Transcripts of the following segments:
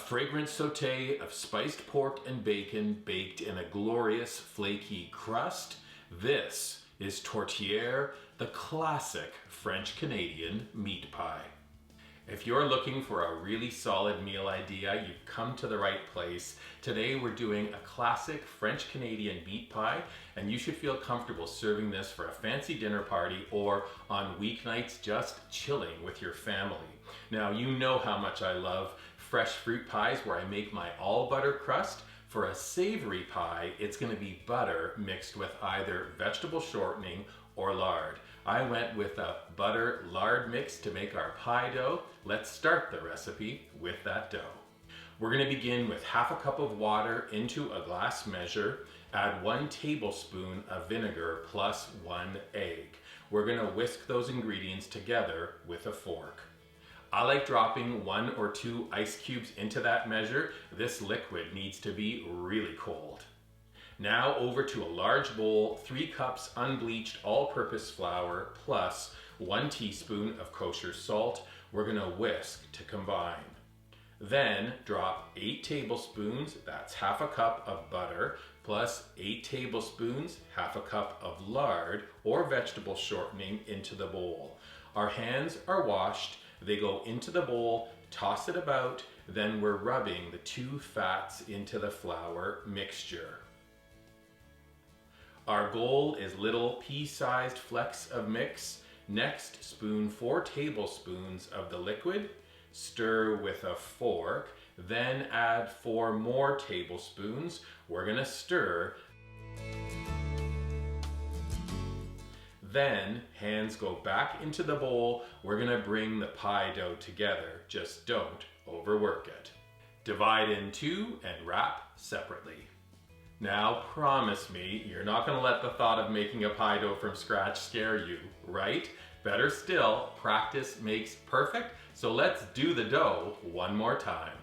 fragrant sauté of spiced pork and bacon baked in a glorious flaky crust. This is tourtière, the classic French-Canadian meat pie. If you're looking for a really solid meal idea, you've come to the right place. Today we're doing a classic French-Canadian meat pie, and you should feel comfortable serving this for a fancy dinner party or on weeknights just chilling with your family. Now, you know how much I love fresh fruit pies where I make my all butter crust. For a savory pie, it's going to be butter mixed with either vegetable shortening or lard. I went with a butter lard mix to make our pie dough. Let's start the recipe with that dough. We're going to begin with half a cup of water into a glass measure. Add 1 tablespoon of vinegar plus 1 egg. We're going to whisk those ingredients together with a fork. I like dropping 1 or 2 ice cubes into that measure. This liquid needs to be really cold. Now over to a large bowl, 3 cups unbleached all-purpose flour plus 1 teaspoon of kosher salt. We're gonna whisk to combine. Then drop 8 tablespoons, that's half a cup of butter, plus 8 tablespoons, half a cup of lard or vegetable shortening into the bowl. Our hands are washed. They go into the bowl, toss it about, then we're rubbing the 2 fats into the flour mixture. Our goal is little pea-sized flecks of mix. Next, spoon 4 tablespoons of the liquid, stir with a fork, then add 4 more tablespoons. We're gonna stir. Then, hands go back into the bowl. We're gonna bring the pie dough together. Just don't overwork it. Divide in 2 and wrap separately. Now, promise me, you're not gonna let the thought of making a pie dough from scratch scare you, right? Better still, practice makes perfect. So let's do the dough one more time.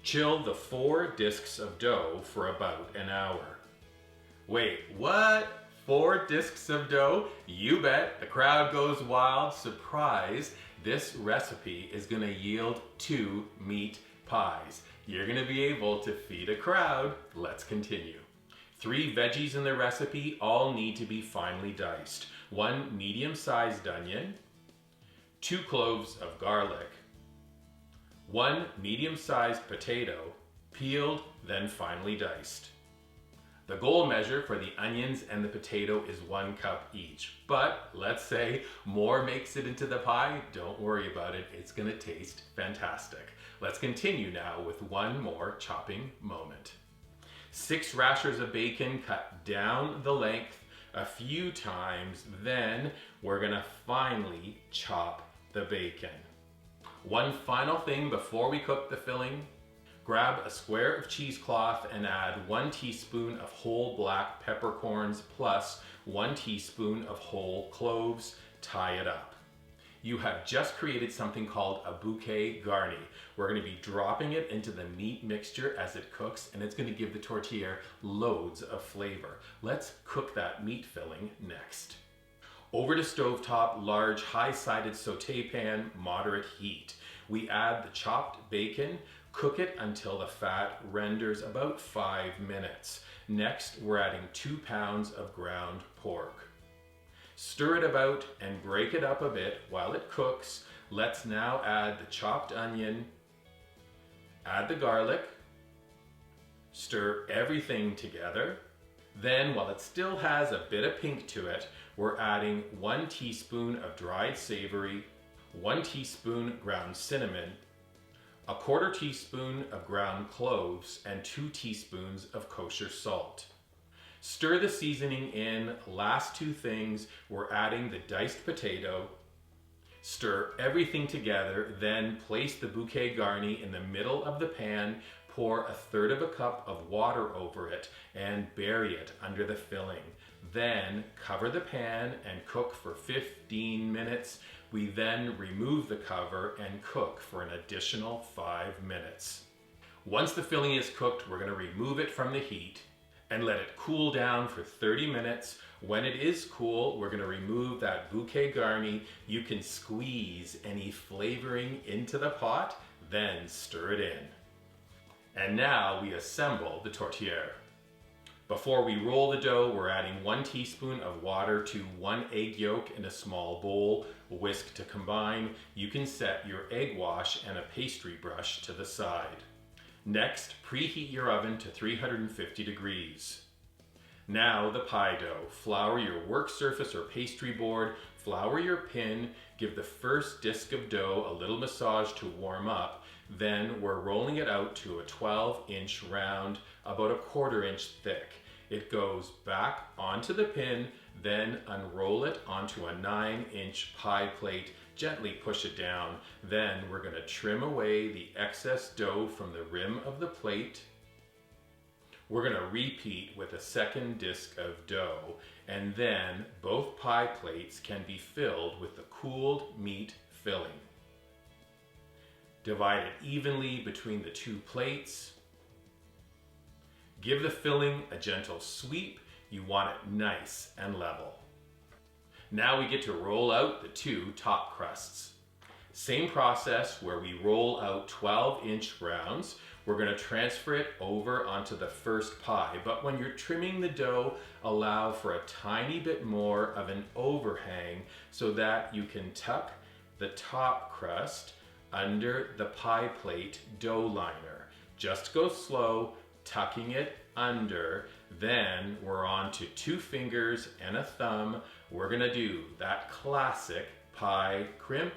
Chill the 4 discs of dough for about an hour. Wait, what? 4 discs of dough? You bet, the crowd goes wild. Surprise, this recipe is gonna yield 2 meat pies. You're gonna be able to feed a crowd. Let's continue. 3 veggies in the recipe all need to be finely diced. 1 medium-sized onion, 2 cloves of garlic, 1 medium-sized potato, peeled, then finely diced. The goal measure for the onions and the potato is 1 cup each. But let's say more makes it into the pie, don't worry about it, it's gonna taste fantastic. Let's continue now with 1 more chopping moment. 6 rashers of bacon cut down the length a few times, then we're gonna finely chop the bacon. One final thing before we cook the filling, grab a square of cheesecloth and add 1 teaspoon of whole black peppercorns plus 1 teaspoon of whole cloves. Tie it up. You have just created something called a bouquet garni. We're going to be dropping it into the meat mixture as it cooks, and it's going to give the tourtière loads of flavor. Let's cook that meat filling next. Over to stovetop, large high-sided sauté pan, moderate heat. We add the chopped bacon, cook it until the fat renders about 5 minutes. Next, we're adding 2 pounds of ground pork. Stir it about and break it up a bit while it cooks. Let's now add the chopped onion, add the garlic, stir everything together. Then, while it still has a bit of pink to it, we're adding 1 teaspoon of dried savory, 1 teaspoon ground cinnamon, a 1/4 teaspoon of ground cloves, and 2 teaspoons of kosher salt. Stir the seasoning in. Last 2 things, we're adding the diced potato. Stir everything together, then place the bouquet garni in the middle of the pan. Pour 1/3 cup of water over it and bury it under the filling. Then cover the pan and cook for 15 minutes. We then remove the cover and cook for an additional 5 minutes. Once the filling is cooked, we're going to remove it from the heat. and let it cool down for 30 minutes. When it is cool, we're gonna remove that bouquet garni. You can squeeze any flavoring into the pot, then stir it in. And now we assemble the tourtière. Before we roll the dough, we're adding 1 teaspoon of water to 1 egg yolk in a small bowl. Whisk to combine. You can set your egg wash and a pastry brush to the side. Next, preheat your oven to 350 degrees. Now the pie dough. Flour your work surface or pastry board, flour your pin, give the first disc of dough a little massage to warm up, then we're rolling it out to a 12-inch round, about a 1/4 inch thick. It goes back onto the pin, then unroll it onto a 9-inch pie plate, gently push it down. Then we're going to trim away the excess dough from the rim of the plate. We're going to repeat with a second disc of dough, and then both pie plates can be filled with the cooled meat filling. Divide it evenly between the 2 plates. Give the filling a gentle sweep. You want it nice and level. Now we get to roll out the 2 top crusts. Same process where we roll out 12-inch rounds. We're going to transfer it over onto the first pie, but when you're trimming the dough, allow for a tiny bit more of an overhang so that you can tuck the top crust under the pie plate dough liner. Just go slow, tucking it under. Then we're on to 2 fingers and a thumb. We're gonna do that classic pie crimp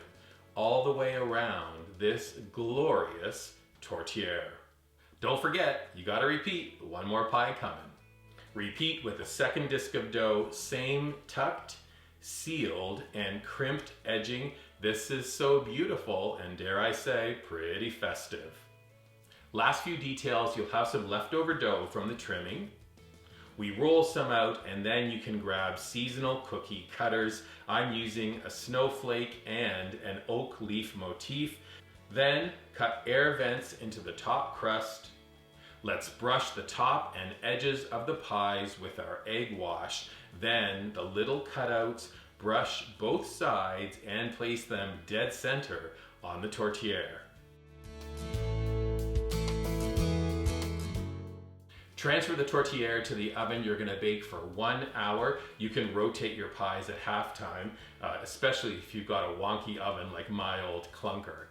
all the way around this glorious tourtière. Don't forget, you gotta repeat, 1 more pie coming. Repeat with a second disc of dough, same tucked, sealed, and crimped edging. This is so beautiful and, dare I say, pretty festive. Last few details, you'll have some leftover dough from the trimming. We roll some out, and then you can grab seasonal cookie cutters. I'm using a snowflake and an oak leaf motif. Then cut air vents into the top crust. Let's brush the top and edges of the pies with our egg wash. Then the little cutouts, brush both sides and place them dead center on the tourtière. Transfer the tourtière to the oven. You're going to bake for 1 hour. You can rotate your pies at halftime, especially if you've got a wonky oven like my old clunker.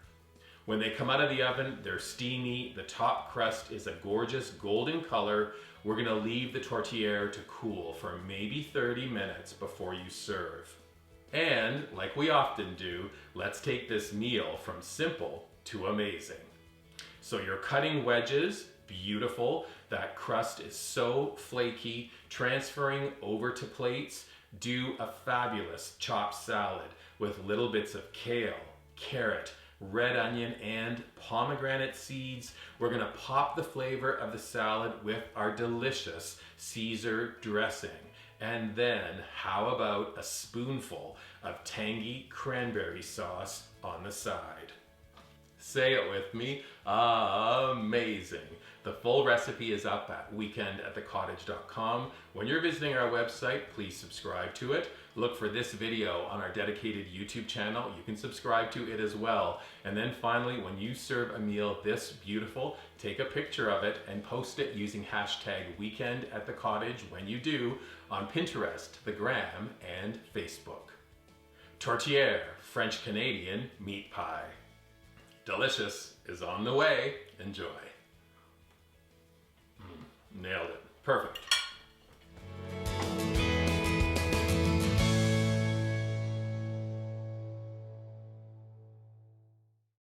When they come out of the oven, they're steamy. The top crust is a gorgeous golden color. We're going to leave the tourtière to cool for maybe 30 minutes before you serve. And like we often do, let's take this meal from simple to amazing. So you're cutting wedges. Beautiful. That crust is so flaky. Transferring over to plates, do a fabulous chopped salad with little bits of kale, carrot, red onion, and pomegranate seeds. We're going to pop the flavor of the salad with our delicious Caesar dressing. And then how about a spoonful of tangy cranberry sauce on the side? Say it with me, amazing. The full recipe is up at weekendatthecottage.com. When you're visiting our website, please subscribe to it. Look for this video on our dedicated YouTube channel. You can subscribe to it as well. And then finally, when you serve a meal this beautiful, take a picture of it and post it using hashtag weekendatthecottage when you do on Pinterest, the Gram, and Facebook. Tourtière, French Canadian meat pie. Delicious is on the way. Enjoy. Nailed it. Perfect.